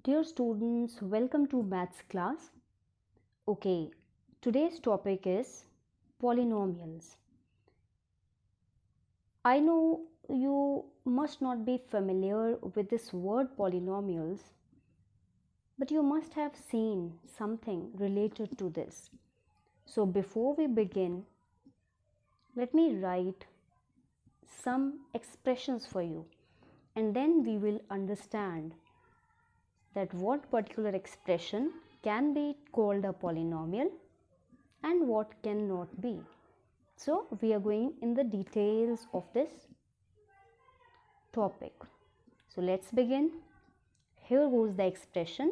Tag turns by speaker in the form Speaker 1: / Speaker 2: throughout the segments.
Speaker 1: Dear students, welcome to maths class. Okay, today's topic is polynomials. I know you must not be familiar with this word polynomials, but you must have seen something related to this. So before we begin, let me write some expressions for you, and then we will understand that what particular expression can be called a polynomial and what cannot be. So we are going in the details of this topic. So let's begin. Here goes the expression.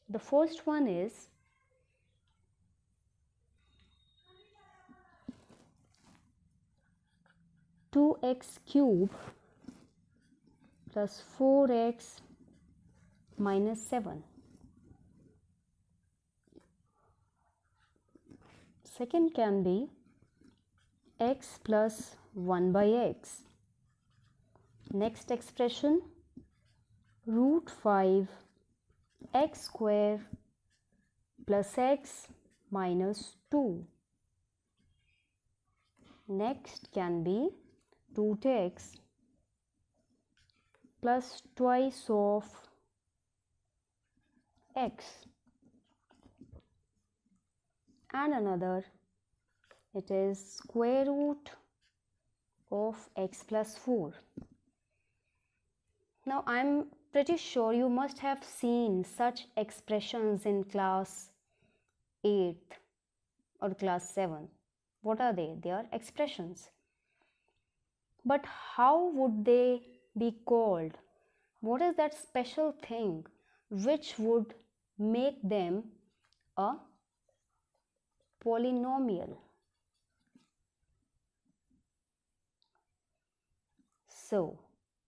Speaker 1: The first one is (2x cube plus 4x minus 7). Second can be x plus 1 by x. Next expression, √5 x square plus x minus 2. Next can be 2x plus twice of x, and another, it is square root of x plus 4. Now I am pretty sure you must have seen such expressions in class 8th or class 7th. What are they? They are expressions. But how would they be called? What is that special thing which would make them a polynomial? So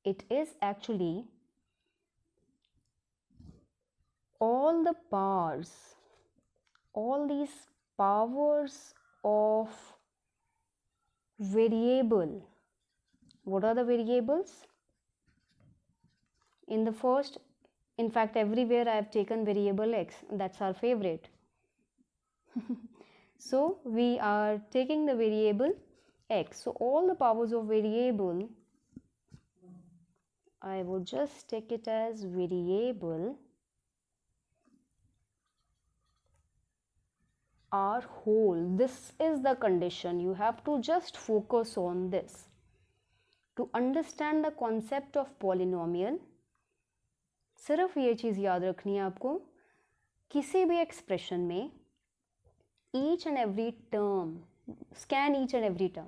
Speaker 1: it is actually all the powers, all these powers of variable. What are the variables? In the first, in fact everywhere I have taken variable x, that's our favorite. So we are taking the variable x. So all the powers of variable, I would just take it as variable, are whole. This is the condition. You have to just focus on this. To understand the concept of polynomial, सिर्फ ये चीज़ याद रखनी है आपको, किसी भी expression में each and every term, scan each and every term,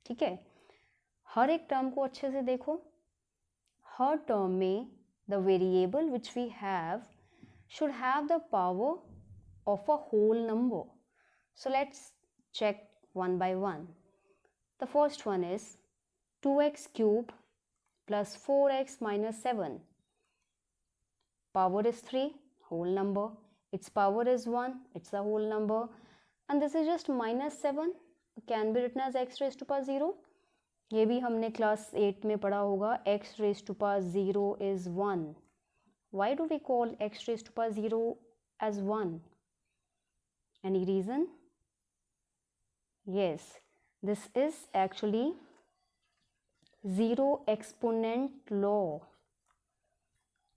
Speaker 1: ठीक है, हर एक टर्म को अच्छे से देखो. हर टर्म में the variable which we have should have the power of a whole number. So let's check one by one. The first one is 2x cube plus 4x minus 7. Power is 3, whole number. Its power is 1, it's a whole number. And this is just minus 7, can be written as x raised to power 0. ये भी हमने class 8 में पढ़ा होगा. x raised to power 0 is 1. Why do we call x raised to power 0 as 1? Any reason? Yes, this is actually zero exponent law.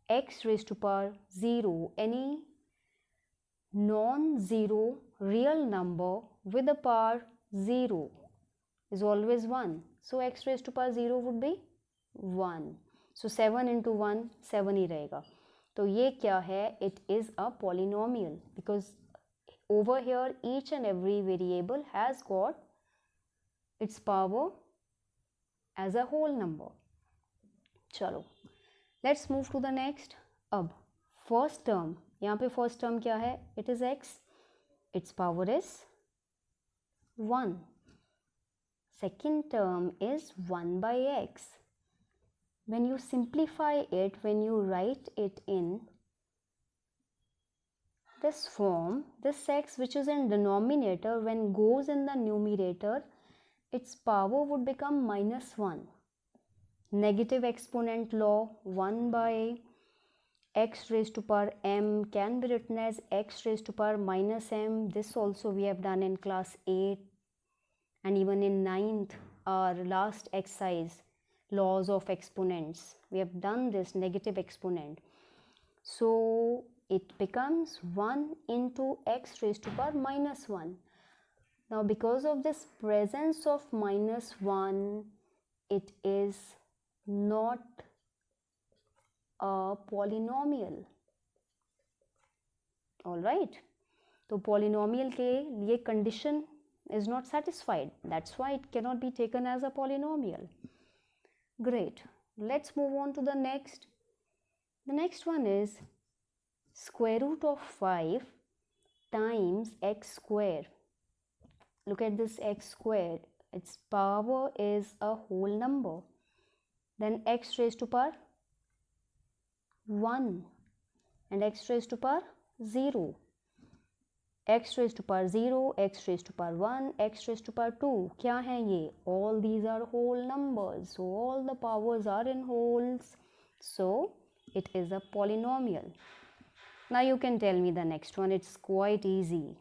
Speaker 1: X raised to power 0, any non-zero real number with a power 0 is always 1. So x raised to power 0 would be 1. So 7 into 1, 7 ही रहेगा. तो ये क्या है? It is a polynomial because over here each and every variable has got its power as a whole number. चलो, let's move to the next. अब first term, यहाँ पे first term क्या है? It is x. Its power is 1. Second term is 1 by x. When you simplify it, when you write it in this form, this x which is in denominator, when goes in the numerator, its power would become minus 1. Negative exponent law, 1 by x raised to power m can be written as x raised to power minus m. This also we have done in class 8 and even in 9th, our last exercise, laws of exponents. We have done this negative exponent. So it becomes 1 into x raised to power minus 1. Now because of this presence of minus 1, it is not a polynomial. Alright. So polynomial के लिए condition is not satisfied. That's why it cannot be taken as a polynomial. Great. Let's move on to the next. The next one is square root of 5 times x square. Look at this x square. Its power is a whole number. Then x raised to power 1 and x raised to power 0. X raised to power 0, x raised to power 1, x raised to power 2. क्या हैं ये? All these are whole numbers. So all the powers are in wholes. So it is a polynomial. Now you can tell me the next one. It's quite easy.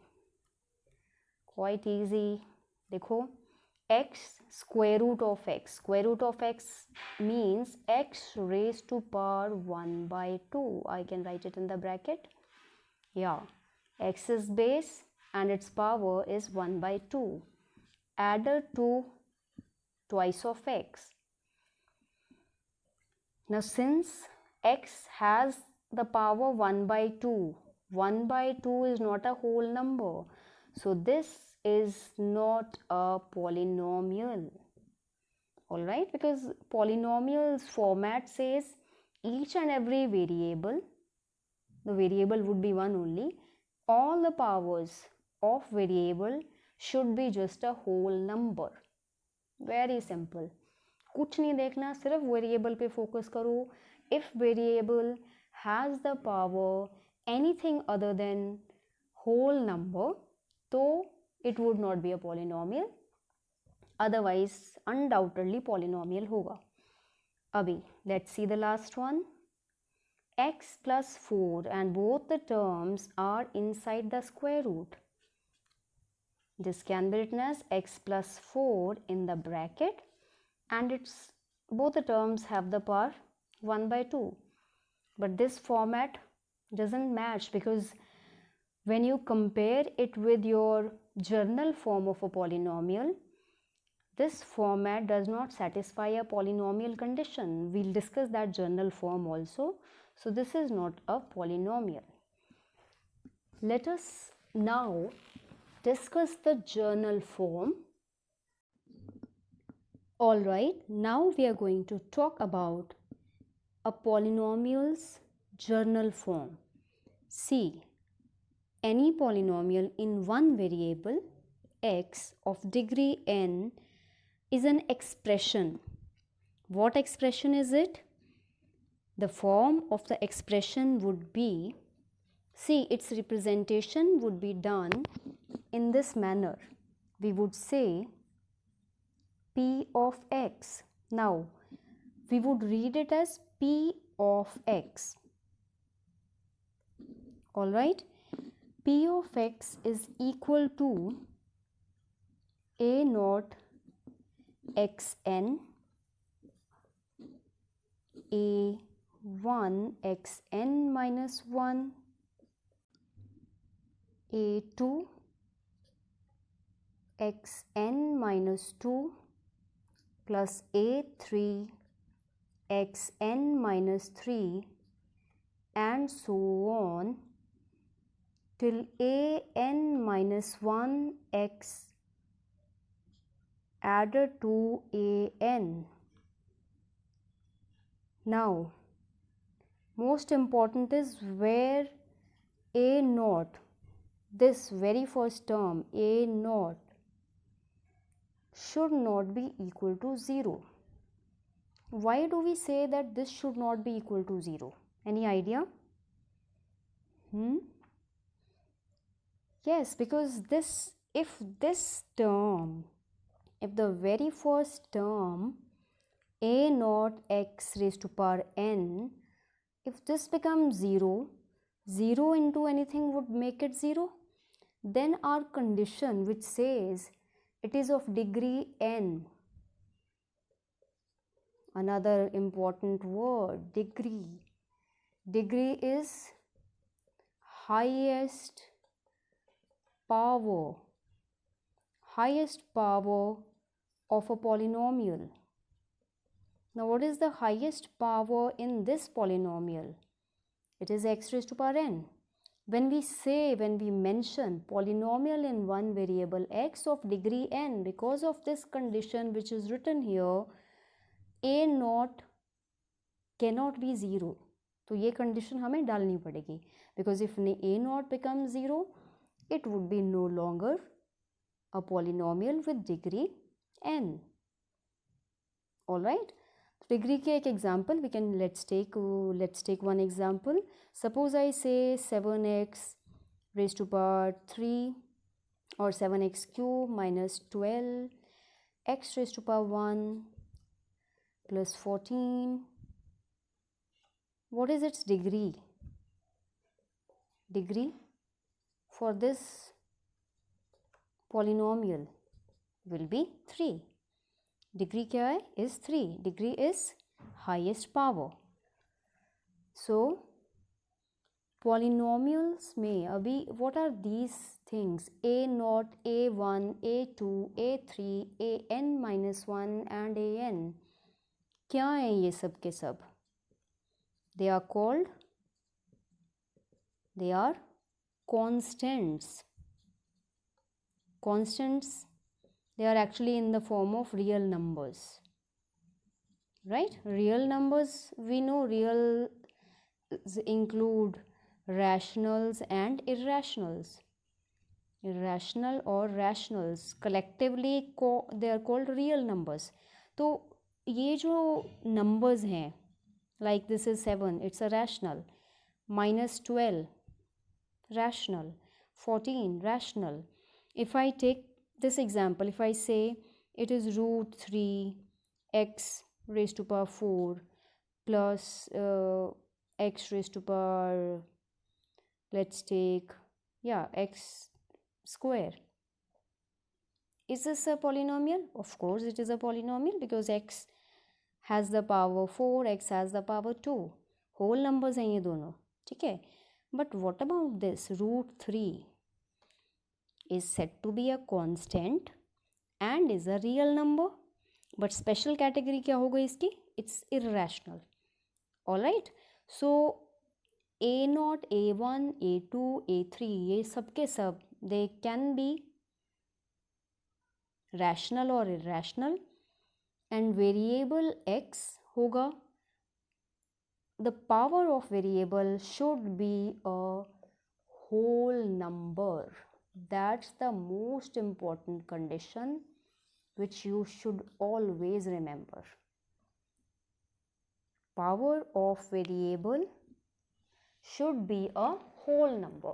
Speaker 1: Quite easy. देखो, x square root of x. Square root of x means x raised to power 1 by 2. I can write it in the bracket. Yeah. X is base and its power is 1 by 2. Added to twice of x. Now since x has the power 1 by 2, 1 by 2 is not a whole number. So this is not a polynomial. Alright, because polynomials format says each and every variable, the variable would be one only, all the powers of variable should be just a whole number. Very simple. कुछ नहीं देखना, सिर्फ variable पे focus करो. If variable has the power anything other than whole number, तो it would not be a polynomial. Otherwise, undoubtedly polynomial होगा. अभी, let's see the last one. X plus 4 and both the terms are inside the square root. This can be written as x plus 4 in the bracket and it's both the terms have the power 1 by 2. But this format doesn't match because when you compare it with your journal form of a polynomial, this format does not satisfy a polynomial condition. We'll discuss that journal form also. So this is not a polynomial. Let us now discuss the journal form. Alright, now we are going to talk about a polynomial's journal form. See, any polynomial in one variable x of degree n is an expression. What expression is it? The form of the expression would be, see, its representation would be done in this manner. We would say p of x. Now, we would read it as p of x. Alright, p of x is equal to a naught xn, a 1 xn minus 1, a2 xn minus 2 plus a3 xn minus 3 and so on till an minus 1 x added to an. Now, most important is where a naught, this very first term a naught, should not be equal to 0. Why do we say that this should not be equal to 0? Any idea? Yes, because if the very first term a naught x raised to power n if this becomes 0, 0 into anything would make it 0. Then our condition which says it is of degree n, another important word, degree. Degree is highest power of a polynomial. Now what is the highest power in this polynomial? It is x raised to power n. When we mention polynomial in one variable x of degree n, because of this condition which is written here, a naught cannot be 0. तो ये condition हमें डालनी पड़ेगी, because if a naught becomes 0, it would be no longer a polynomial with degree n. Alright, degree के एक example we can let's take one example. Suppose I say 7x raised to power 3 or 7x cube minus 12 x raised to power 1 plus 14. What is its degree? Degree for this polynomial will be 3. Degree क्या है? Is 3. Degree is highest power. So polynomials में अभी what are these things? a naught, a1, a2, a3, an minus 1 and an. क्या हैं ये सब के सब? They are constants. Constants, they are actually in the form of real numbers, right? Real numbers, we know real include rationals and irrationals. Irrational or rationals collectively they are called real numbers. तो ये जो numbers हैं, like this is 7, it's a rational, minus 12 rational, 14 rational. If I take this example, if I say it is root 3 x raised to power 4 plus x raised to power, let's take x square. Is this a polynomial? Of course it is a polynomial, because x has the power 4, x has the power 2. Whole numbers हैं ये दोनों, ठीक है? But what about this? Root 3 is said to be a constant and is a real number, but special category क्या होगा इसकी? It's irrational. Alright, so a naught, a1, a2, a3 ये सब के सब they can be rational or irrational, and variable x होगा, the power of variable should be a whole number. That's the most important condition which you should always remember. Power of variable should be a whole number.